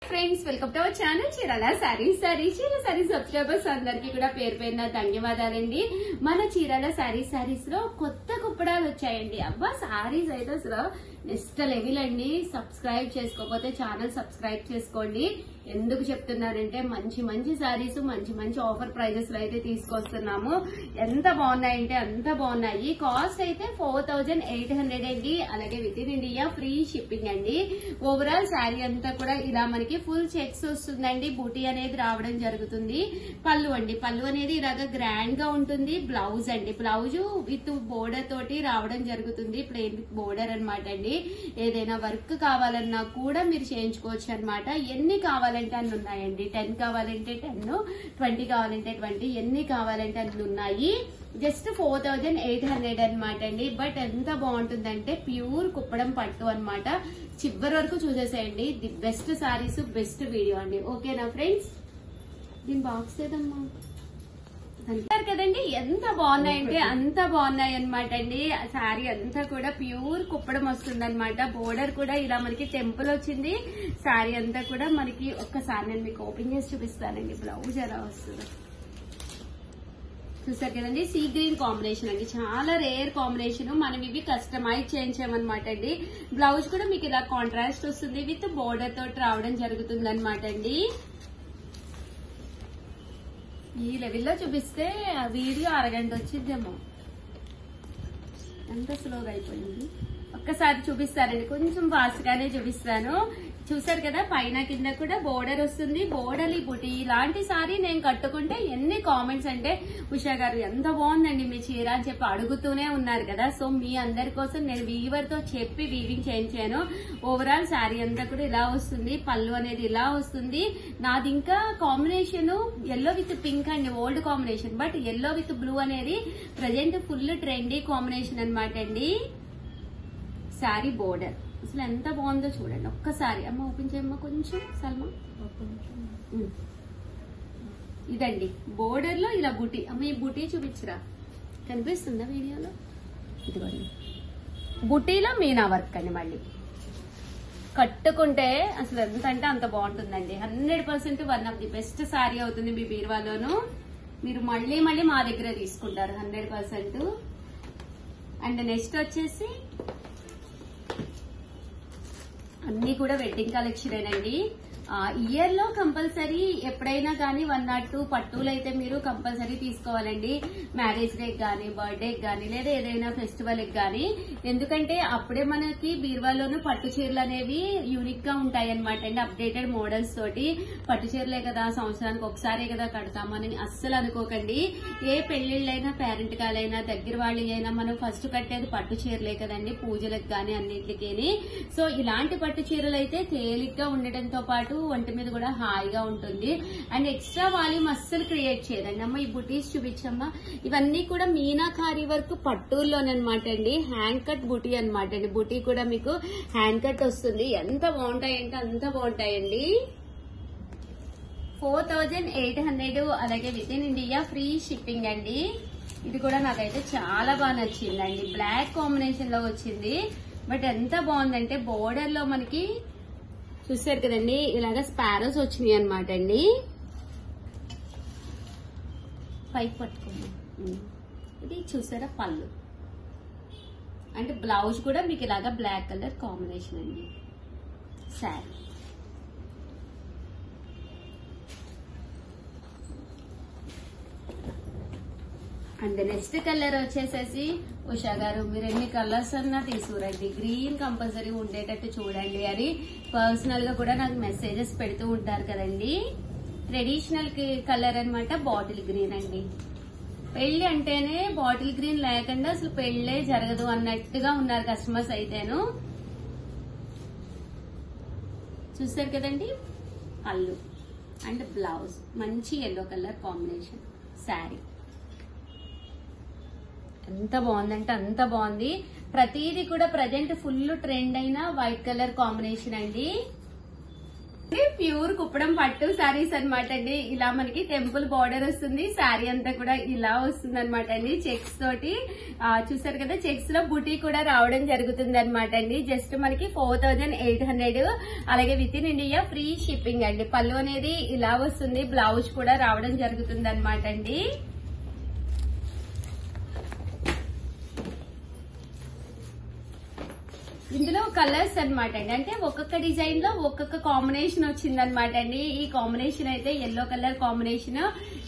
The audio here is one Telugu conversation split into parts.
Friends, welcome to our channel Chirala saris. Chirala saris subscribers అందరికీ కూడా పేరు పేరున ధన్యవాదాలండి. మన చీరాల సారీస్ లో కొత్త కుప్పడాలు వచ్చాయండి. అబ్బా, సారీస్ అయితే అసలు నెక్స్ట్ లెవెల్ అండి. సబ్స్క్రైబ్ చేసుకోకపోతే ఛానల్ సబ్స్క్రైబ్ చేసుకోండి. ఎందుకు చెప్తున్నారంటే మంచి మంచి సారీస్ మంచి మంచి ఆఫర్ ప్రైజెస్ లో అయితే తీసుకొస్తున్నాము. ఎంత బాగున్నాయంటే అంత బాగున్నాయి. కాస్ట్ అయితే 4800 అండి. అలాగే with in India free shipping అండి. ఓవరాల్ శారీ అంతా కూడా ఇలా మనకి ఫుల్ చెక్స్ వస్తుందండి. బూటీ అనేది రావడం జరుగుతుంది. పళ్ళు అండి, పళ్ళు అనేది ఇలాగా గ్రాండ్ గా ఉంటుంది. బ్లౌజ్ అండి, బ్లౌజ్ విత్ బోర్డర్ తోటి రావడం జరుగుతుంది. ప్లెయిన్ విత్ బోర్డర్ అనమాట అండి. ఏదైనా వర్క్ కావాలన్నా కూడా మీరు చేయించుకోవచ్చు అనమాట. ఎన్ని కావాలంటే అన్ని ఉన్నాయండి. 10 కావాలంటే 10, 20 కావాలంటే 20, ఎన్ని కావాలంటే అన్ని ఉన్నాయి. జస్ట్ 4800 అనమాట అండి. బట్ ఎంత బాగుంటుందంటే ప్యూర్ కుప్పడం పట్టు అనమాట. చివరి వరకు చూసేసేయండి. The best saris, best video అండి. ఓకేనా ఫ్రెండ్స్? దీని బాక్స్ ఏదమ్మా అంటారు కదండి. ఎంత బాగున్నాయంటే అంత బాగున్నాయి అనమాట అండి. శారీ అంతా కూడా ప్యూర్ కుప్పడం వస్తుంది అనమాట. బోర్డర్ కూడా ఇలా మనకి టెంపుల్ వచ్చింది. శారీ అంతా కూడా మనకి ఒక్కసారి నేను మీకు ఓపెన్ చేసి చూపిస్తానండి. బ్లౌజ్ ఎలా వస్తుందో చూసారు కదండి. సీ గ్రీన్ కాంబినేషన్ అండి. చాలా రేర్ కాంబినేషన్. మనం ఇవి కస్టమైజ్ చేయించామన్నమాట అండి. బ్లౌజ్ కూడా మీకు ఇలా కాంట్రాస్ట్ వస్తుంది. విత్ బోర్డర్ తోటి రావడం జరుగుతుంది అనమాట అండి. ఈ లెవెల్లో చూపిస్తే వీడియో అరగంట వచ్చిందేమో. ఎంత స్లోగా అయిపోయింది. ఒక్కసారి చూపిస్తారండి. కొంచెం ఫాస్ట్ గానే చూపిస్తాను. చూసారు కదా, పైన కింద కూడా బోర్డర్ వస్తుంది. బోర్డర్ బుటీ ఇలాంటి సారీ నేను కట్టుకుంటే ఎన్ని కామెంట్స్ అంటే, ఉషా గారు ఎంత బాగుందండి మీ చీర అని చెప్పి అడుగుతూనే ఉన్నారు కదా. సో మీ అందరి కోసం నేను వీవర్ తో చెప్పి వీవింగ్ చేయించాను. ఓవరాల్ శారీ అంతా కూడా ఇలా వస్తుంది. పళ్ళు అనేది ఇలా వస్తుంది. నాది ఇంకా కాంబినేషన్ ఎల్లో విత్ పింక్ అండి, old combination. But yellow with blue అనేది ప్రజెంట్ ఫుల్ ట్రెండీ కాంబినేషన్ అనమాట అండి. శారీ బోర్డర్ అసలు ఎంత బాగుందో చూడండి ఒక్కసారి. అమ్మ ఓపెన్ చేయమ్మా కొంచెం సల్మా. ఇదండి బోర్డర్ లో ఇలా బుటీ. అమ్మ ఈ బుటీ చూపించరా, కనిపిస్తుందా వీడియోలో? ఇదిగోండి బుటీలో మీనా వర్క్ అండి. మళ్ళీ కట్టుకుంటే అసలు ఎంత అంటే అంత బాగుంటుందండి. 100% one of the best sari అవుతుంది మీ బీరువాలోను. మీరు మళ్ళీ మళ్ళీ మా దగ్గర తీసుకుంటారు 100%. అండ్ నెక్స్ట్ వచ్చేసి అన్ని కూడా వెడ్డింగ్ కలెక్షన్ అండి. ఇయర్ లో కంపల్సరీ ఎప్పుడైనా కానీ 1 or 2 పట్టులు అయితే మీరు కంపల్సరీ తీసుకోవాలండి. మ్యారేజ్ డే గానీ, బర్త్డే గానీ, లేదా ఏదైనా ఫెస్టివల్ గానీ. ఎందుకంటే అప్పుడే మనకి బీరువాలోనూ పట్టు చీరలు అనేవి యూనిక్ గా ఉంటాయి అనమాట అండి. అప్డేటెడ్ మోడల్స్ తోటి. పట్టు చీరలే కదా, సంవత్సరానికి ఒకసారే కదా కడతామని అస్సలు అనుకోకండి. ఏ పెళ్లిళ్ళైనా, పేరెంట్ కాలైనా, దగ్గర వాళ్ళు అయినా మనం ఫస్ట్ కట్టేది పట్టు చీరలే కదండి, పూజలకు గానీ అన్నింటికి. సో ఇలాంటి పట్టు చీరలు అయితే తేలిగ్గా ఉండటంతో పాటు ఒంటి మీద కూడా హాయిగా ఉంటుంది. అండ్ ఎక్స్ట్రా వాల్యూమ్ అస్సలు క్రియేట్ చేయదండి. అమ్మ ఈ బుటీస్ చూపించమ్మా. ఇవన్నీ కూడా మీనాకారి వర్క్ పట్టుల్లోనమాట అండి. హ్యాండ్ కట్ బుటీ అనమాట అండి. బుటీ కూడా మీకు హ్యాండ్ కట్ వస్తుంది. ఎంత బాగుంటాయంటే అంత బాగుంటాయండి. 4800. అలాగే with in India free shipping అండి. ఇది కూడా నాకైతే చాలా బాగా నచ్చిందండి. బ్లాక్ కాంబినేషన్ లో వచ్చింది. బట్ ఎంత బాగుందంటే బోర్డర్ లో మనకి చూసారు కదండి ఇలాగా స్పారోస్ వచ్చినాయి అనమాట అండి. పైకి పట్టుకోండి. ఇది చూసారా పళ్ళు. అంటే బ్లౌజ్ కూడా మీకు ఇలాగా బ్లాక్ కలర్ కాంబినేషన్ అండి. శారీ అండ్ నెక్స్ట్ కలర్ వచ్చేసేసి, ఉషా గారు మీరు ఎన్ని కలర్స్ అన్నా తీసుకురండి, గ్రీన్ కంపల్సరీ ఉండేటట్టు చూడండి అని పర్సనల్ గా కూడా నాకు మెసేజెస్ పెడుతూ ఉంటారు కదండి. ట్రెడిషనల్ కలర్ అనమాట. బాటిల్ గ్రీన్ అండి. పెళ్లి అంటేనే బాటిల్ గ్రీన్ లేకుండా అసలు పెళ్లే జరగదు అన్నట్టుగా ఉన్నారు కస్టమర్స్ అయితేను. చూసారు కదండి పళ్ళు అండ్ బ్లౌజ్ మంచి ఎల్లో కలర్ కాంబినేషన్. శారీ ఎంత బాగుందంటే అంత బాగుంది. ప్రతిదీ కూడా ప్రజెంట్ ఫుల్ ట్రెండ్ అయిన వైట్ కలర్ కాంబినేషన్ అండి. ప్యూర్ కుప్పడం పట్టు శారీస్ అనమాట అండి. ఇలా మనకి టెంపుల్ బార్డర్ వస్తుంది, శారీ అంతా కూడా ఇలా వస్తుంది అనమాట అండి. చెక్స్ తోటి చూసారు కదా, చెక్స్ లో బుటీ కూడా రావడం జరుగుతుంది అనమాట అండి. జస్ట్ మనకి 4800, అలాగే with in India free shipping అండి. పళ్ళు అనేది ఇలా వస్తుంది, బ్లౌజ్ కూడా రావడం జరుగుతుంది అనమాట అండి. ఇందులో కలర్స్ అనమాట అండి, అంటే ఒక్కొక్క డిజైన్ లో ఒక్కొక్క కాంబినేషన్ వచ్చింది అనమాట అండి. ఈ కాంబినేషన్ అయితే ఎల్లో కలర్ కాంబినేషన్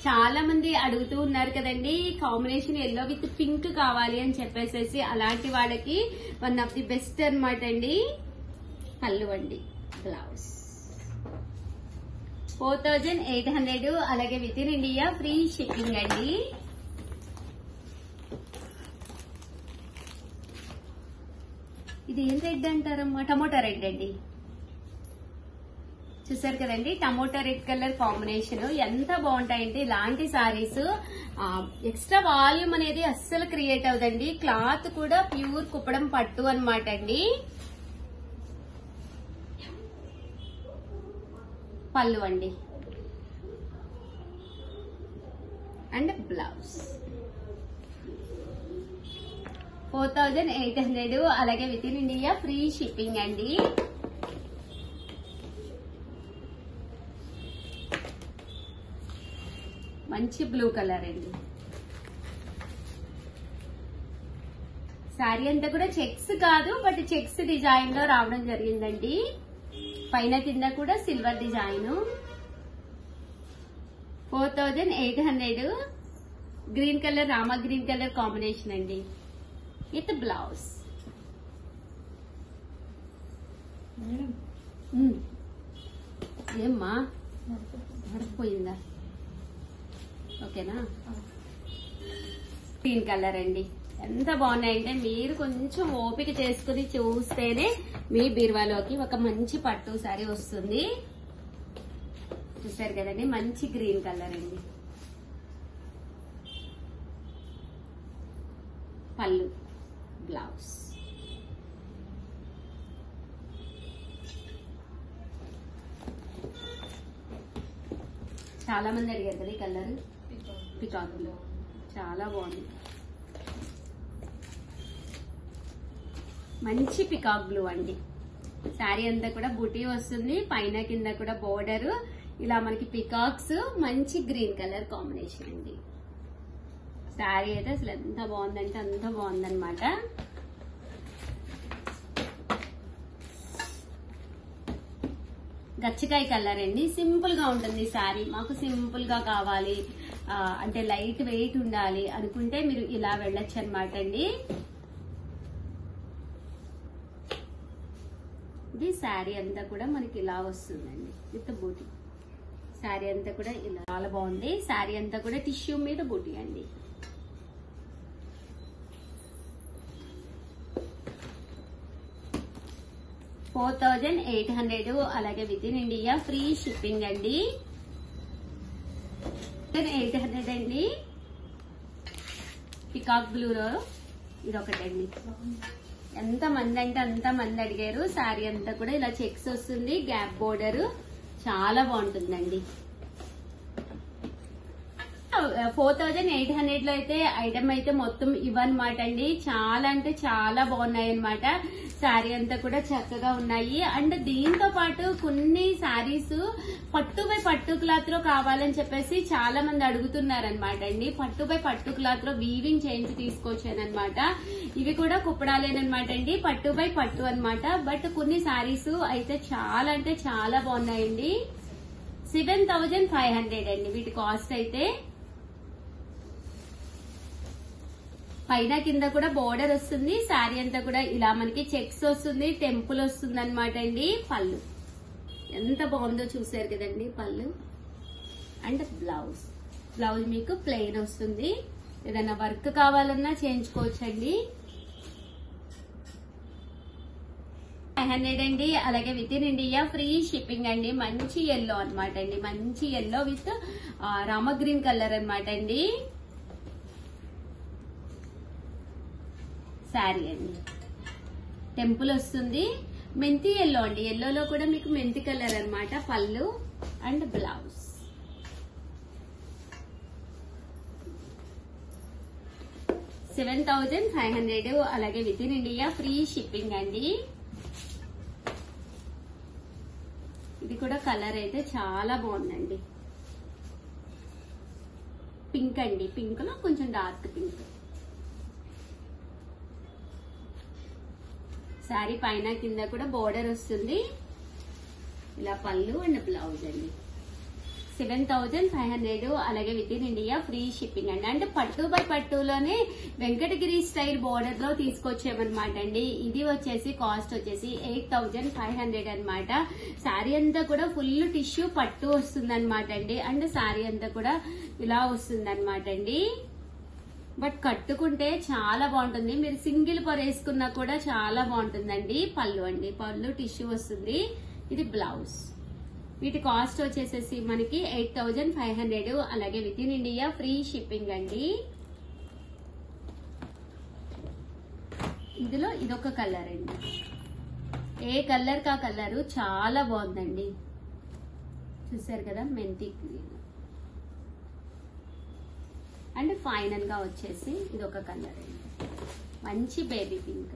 చాలా మంది అడుగుతూ ఉన్నారు కదండి. ఈ కాంబినేషన్ ఎల్లో విత్ పింక్ కావాలి అని చెప్పేసి అలాంటి వాళ్ళకి వన్ ఆఫ్ ది బెస్ట్ అనమాట అండి. పళ్ళు అండి, బ్లౌజ్ 4800, అలాగే with in India free shipping అండి. ఇది ఏం రెడ్ అంటారమ్మా? టమోటా రెడ్ అండి. చూసారు కదండి, టమోటా రెడ్ కలర్ కాంబినేషన్ ఎంత బాగుంటాయంటే ఇలాంటి సారీస్. ఎక్స్ట్రా వాల్యూమ్ అనేది అస్సలు క్రియేట్ అవుదండి. క్లాత్ కూడా ప్యూర్ కుప్పడం పట్టు అనమాట అండి. పళ్ళు అండి అండ్ బ్లౌజ్ 4800, అలాగే with in India free shipping అండి. మంచి బ్లూ కలర్ అండి. శారీ అంతా కూడా చెక్స్ కాదు, బట్ చెక్స్ డిజైన్ లో రావడం జరిగిందండి. పైన కింద కూడా silver design. 4800, green colour, Rama green colour combination అండి విత్ బ్లౌజ్. ఏమ్మా పడిపోయిందా? ఓకేనా? గ్రీన్ కలర్ అండి. ఎంత బాగున్నాయంటే మీరు కొంచెం ఓపిక చేసుకుని చూస్తేనే మీ బీరువాలోకి ఒక మంచి పట్టు సారీ వస్తుంది. చూసారు కదండి, మంచి గ్రీన్ కలర్ అండి. పళ్ళు, బ్లౌజ్. చాలా మంది అడిగారు కదా ఈ కలర్, పికాక్ బ్లూ. చాలా బాగుంది, మంచి పికాక్ బ్లూ అండి. శారీ అంతా కూడా బూటీ వస్తుంది, పైన కింద కూడా బోర్డర్ ఇలా మనకి పికాక్స్, మంచి గ్రీన్ కలర్ కాంబినేషన్ అండి. శారీ అయితే అసలు ఎంత బాగుందంటే అంత బాగుందన్నమాట. గచ్చకాయ కలర్ అండి. సింపుల్ గా ఉంటుంది శారీ. మాకు సింపుల్ గా కావాలి అంటే లైట్ వెయిట్ ఉండాలి అనుకుంటే మీరు ఇలా వెళ్ళొచ్చు అనమాట అండి. ఇది శారీ అంతా కూడా మనకి ఇలా వస్తుందండి విత్ బూటీ. శారీ అంతా కూడా ఇలా చాలా బాగుంది. శారీ అంతా కూడా టిష్యూ మీద బూటీ అండి. $4,800, అలాగే with in India free shipping అండి. 800 అండి. పికాక్ బ్లూలో ఇదొకటండి. ఎంత మంది అంటే అంత మంది అడిగారు. శారీ అంతా కూడా ఇలా చెక్స్ వస్తుంది, గ్యాప్ బోర్డర్, చాలా బాగుంటుందండి. 4,800 లో అయితే ఐటమ్ అయితే మొత్తం ఇవన్నమాట అండి. చాలా అంటే చాలా బాగున్నాయి అనమాట. శారీ అంతా కూడా చక్కగా ఉన్నాయి. అండ్ దీంతో పాటు కొన్ని శారీస్ పట్టు బై పట్టు క్లాత్ లో కావాలని చెప్పేసి చాలా మంది అడుగుతున్నారనమాట అండి. పట్టు బై పట్టు క్లాత్ లో వీవింగ్ చేయించి తీసుకొచ్చానమాట. ఇవి కూడా కుప్పడాలేనమాట అండి, పట్టు బై పట్టు అనమాట. బట్ కొన్ని శారీస్ అయితే చాలా అంటే చాలా బాగున్నాయండి. 7,500 అండి వీటి కాస్ట్ అయితే. పైన కింద కూడా బోర్డర్ వస్తుంది. శారీ అంతా కూడా ఇలా మనకి చెక్స్ వస్తుంది, టెంపుల్ వస్తుంది అనమాట అండి. పళ్ళు ఎంత బాగుందో చూసారు కదండి. పళ్ళు అండ్ బ్లౌజ్. బ్లౌజ్ మీకు ప్లెయిన్ వస్తుంది. ఏదైనా వర్క్ కావాలన్నా చేయించుకోవచ్చండి. 500 అండి, అలాగే with in India free shipping అండి. మంచి ఎల్లో అనమాట అండి, మంచి yellow with Rama green colour అనమాట అండి. శారీ అండి టెంపుల్ వస్తుంది, మెంతి ఎల్లో అండి, ఎల్లోలో కూడా మీకు మెంతి కలర్ అన్నమాట. పళ్ళు అండ్ బ్లౌజ్. $7,500 అలాగే with in India free shipping అండి. ఇది కూడా కలర్ అయితే చాలా బాగుందండి. పింక్ అండి, పింక్ లో కొంచెం డార్క్ పింక్. శారీ పైన కింద కూడా బోర్డర్ వస్తుంది. ఇలా పళ్ళు అండ్ బ్లౌజ్ అండి. 7,500 అలాగే with in India free shipping అండి. అంటే పట్టు బై పట్టులోనే వెంకటగిరి స్టైల్ బోర్డర్ లో తీసుకొచ్చామన్నమాట అండి. ఇది వచ్చేసి కాస్ట్ వచ్చేసి 8,500 అనమాట. శారీ అంతా కూడా ఫుల్ టిష్యూ పట్టు వస్తుంది అనమాట అండి. అండ్ శారీ అంతా కూడా ఇలా వస్తుంది అనమాట అండి. బట్ కట్టుకుంటే చాలా బాగుంటుంది. మీరు సింగిల్ పొర వేసుకున్నా కూడా చాలా బాగుంటుందండి. పళ్ళు అండి, పళ్ళు టిష్యూ వస్తుంది. ఇది బ్లౌజ్. వీటి కాస్ట్ వచ్చేసేసి మనకి 8,500 అలాగే with in India free shipping అండి. ఇందులో ఇదొక కలర్ అండి. ఏ కలర్ కా కలర్ చాలా బాగుందండి. చూసారు కదా, మెంతి గ్రీన్. అండ్ ఫైనల్ గా వచ్చేసి ఇదొక కలర్ అండి, మంచి బేబీ పింక్.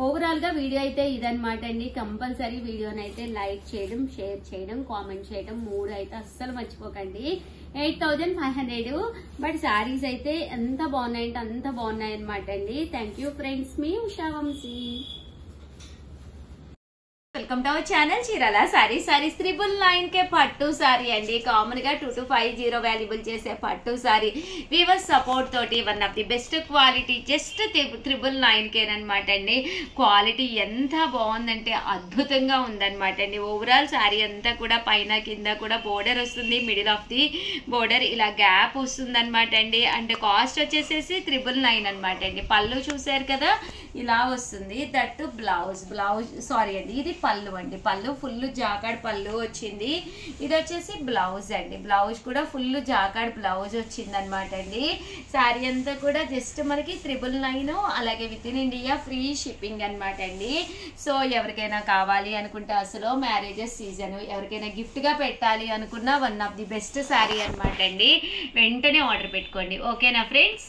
ఓవరాల్ గా వీడియో అయితే ఇదనమాట అండి. కంపల్సరీ వీడియోని అయితే లైక్ చేయడం, షేర్ చేయడం, కామెంట్ చేయడం 3 అయితే అస్సలు మర్చిపోకండి. 8,500 బట్ శారీస్ అయితే ఎంత బాగున్నాయంటే అంత బాగున్నాయి అనమాట అండి. థ్యాంక్ యూ ఫ్రెండ్స్, మీ Usha Vamshi. Welcome to our channel Chirala sarees. 999 కే పట్టు సారీ అండి. కామన్ గా 2250 వాల్యుబుల్ చేసే పట్టు సారీ వీవర్స్ సపోర్ట్ తోటి one of the best quality just 999 కేనమాట అండి. క్వాలిటీ ఎంత బాగుందంటే అద్భుతంగా ఉందన్నమాట అండి. ఓవరాల్ సారీ అంతా కూడా పైన కింద కూడా బోర్డర్ వస్తుంది. మిడిల్ ఆఫ్ ది బోర్డర్ ఇలా గ్యాప్ వస్తుంది అనమాట అండి. అంటే కాస్ట్ వచ్చేసేసి 999 అనమాట అండి. పళ్ళు చూసారు కదా, ఇలా వస్తుంది. దట్టు బ్లౌజ్ సారీ అండి, ఇది పళ్ళు అండి. పళ్ళు ఫుల్ జాకాడ్ పళ్ళు వచ్చింది. ఇది వచ్చేసి బ్లౌజ్ అండి. బ్లౌజ్ కూడా ఫుల్ జాకాడ్ బ్లౌజ్ వచ్చింది అనమాట అండి. శారీ అంతా కూడా జస్ట్ మనకి 999 అలాగే with in India free shipping అనమాట అండి. సో ఎవరికైనా కావాలి అనుకుంటే అసలు మ్యారేజెస్ సీజన్, ఎవరికైనా గిఫ్ట్ గా పెట్టాలి అనుకున్న one of the best sari అనమాట అండి. వెంటనే ఆర్డర్ పెట్టుకోండి. ఓకేనా ఫ్రెండ్స్?